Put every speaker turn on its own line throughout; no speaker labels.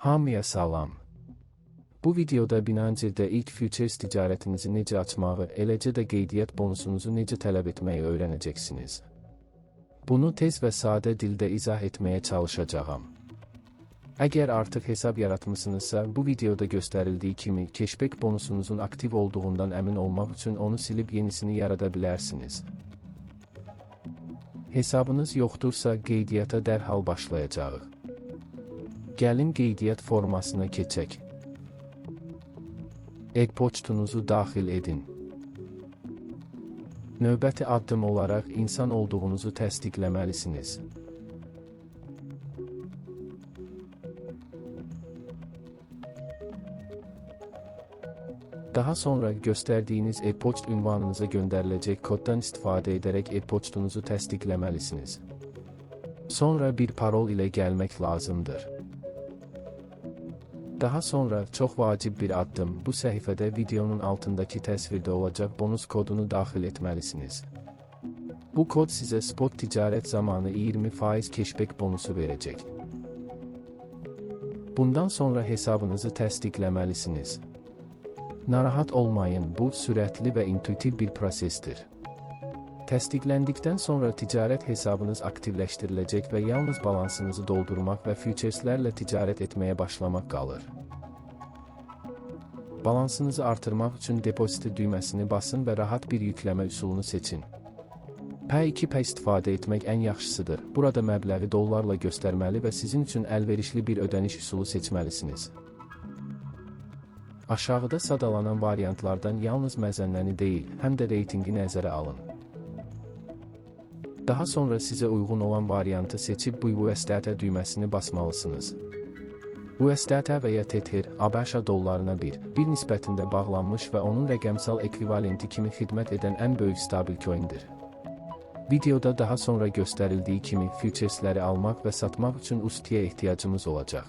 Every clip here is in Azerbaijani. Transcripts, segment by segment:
Hamıya salam. Bu videoda Binance'də ilk futures ticarətinizi necə açmağı, eləcə də qeydiyyat bonusunuzu necə tələb etməyi öyrənəcəksiniz. Bunu tez və sadə dildə izah etməyə çalışacağam. Əgər artıq hesab yaratmışsınızsa, bu videoda göstərildiyi kimi cashback bonusunuzun aktiv olduğundan əmin olmaq üçün onu silib yenisini yarada bilərsiniz. Hesabınız yoxdursa, qeydiyyata dərhal başlayacağıq. Gəlin qeydiyyat formasına keçək. E-poçtunuzu daxil edin. Növbəti addım olaraq insan olduğunuzu təsdiqləməlisiniz. Daha sonra göstərdiyiniz e-poçt ünvanınıza göndəriləcək koddan istifadə edərək e-poçtunuzu təsdiqləməlisiniz. Sonra bir parol ilə gəlmək lazımdır. Daha sonra çox vacib bir addım, bu səhifədə videonun altındakı təsvirdə olacaq bonus kodunu daxil etməlisiniz. Bu kod sizə spot ticarət zamanı 20% cashback bonusu verəcək. Bundan sonra hesabınızı təsdiqləməlisiniz. Narahat olmayın, bu sürətli və intuitiv bir prosesdir. Təsdiqləndikdən sonra ticarət hesabınız aktivləşdiriləcək və yalnız balansınızı doldurmaq və futureslərlə ticarət etməyə başlamaq qalır. Balansınızı artırmaq üçün depozit düyməsini basın və rahat bir yükləmə üsulunu seçin. P2P istifadə etmək ən yaxşısıdır. Burada məbləği dollarla göstərməli və sizin üçün əlverişli bir ödəniş üsulu seçməlisiniz. Aşağıda sadalanan variantlardan yalnız məzənnəni deyil, həm də reytingi nəzərə alın. Daha sonra sizə uyğun olan variantı seçib bu USDT düyməsini basmalısınız. USDT və ya Tether, ABŞ dollarına bir nisbətində bağlanmış və onun rəqəmsal ekvivalenti kimi xidmət edən ən böyük stabil coindir. Videoda daha sonra göstərildiyi kimi futuresləri almaq və satmaq üçün USDT-yə ehtiyacımız olacaq.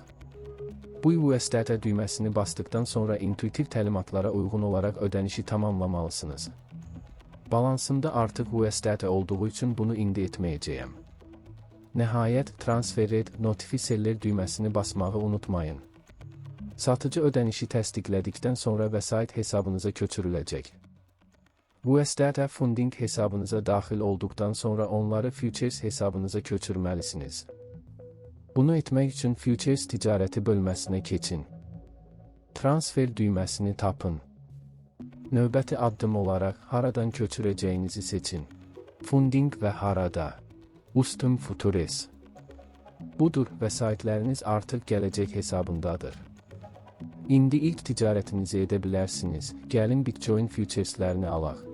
Bu USDT düyməsini basdıqdan sonra intuitiv təlimatlara uyğun olaraq ödənişi tamamlamalısınız. Balansımda artıq USDT olduğu üçün bunu indi etməyəcəyəm. Nəhayət, transfer et, notifiseller düyməsini basmağı unutmayın. Satıcı ödənişi təsdiqlədikdən sonra vəsait hesabınıza köçürüləcək. USDT funding hesabınıza daxil olduqdan sonra onları futures hesabınıza köçürməlisiniz. Bunu etmək üçün futures ticarəti bölməsinə keçin. Transfer düyməsini tapın. Növbəti addım olaraq haradan köçürəcəyinizi seçin. Funding və harada? Ustum Futures. Budur, vəsaitləriniz artıq gələcək hesabındadır. İndi ilk ticarətinizi edə bilərsiniz. Gəlin Bitcoin futureslərini alaq.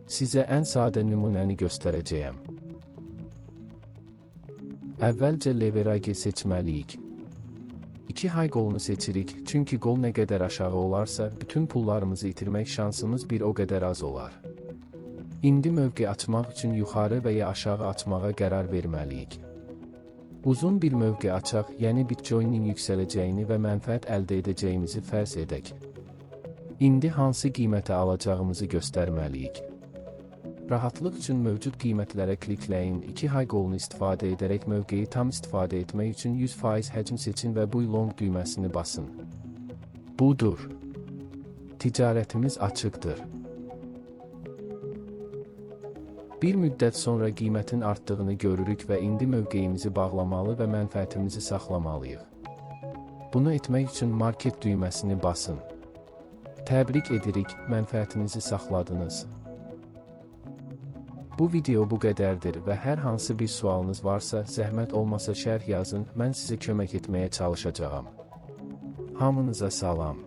Sizə ən sadə nümunəni göstərəcəyəm. Əvvəlcə leverage seçməliyik. 2 high qolunu seçirik, çünki qol nə qədər aşağı olarsa, bütün pullarımızı itirmək şansımız bir o qədər az olar. İndi mövqe açmaq üçün yuxarı və ya aşağı açmağa qərar verməliyik. Uzun bir mövqe açaq, yəni Bitcoin-in yüksələcəyini və mənfəət əldə edəcəyimizi fərz edək. İndi hansı qiymətə alacağımızı göstərməliyik. Rahatlıq üçün mövcud qiymətlərə klikləyin, 2 high qolunu istifadə edərək mövqeyi tam istifadə etmək üçün 100% həcm seçin və buy long düyməsini basın. Budur. Ticarətimiz açıqdır. Bir müddət sonra qiymətin artdığını görürük və indi mövqeyimizi bağlamalı və mənfəətimizi saxlamalıyıq. Bunu etmək üçün market düyməsini basın. Təbrik edirik, mənfəətinizi saxladınız. Bu video bu qədərdir və hər hansı bir sualınız varsa, zəhmət olmasa şərh yazın, mən sizə kömək etməyə çalışacağam. Hamınıza salam.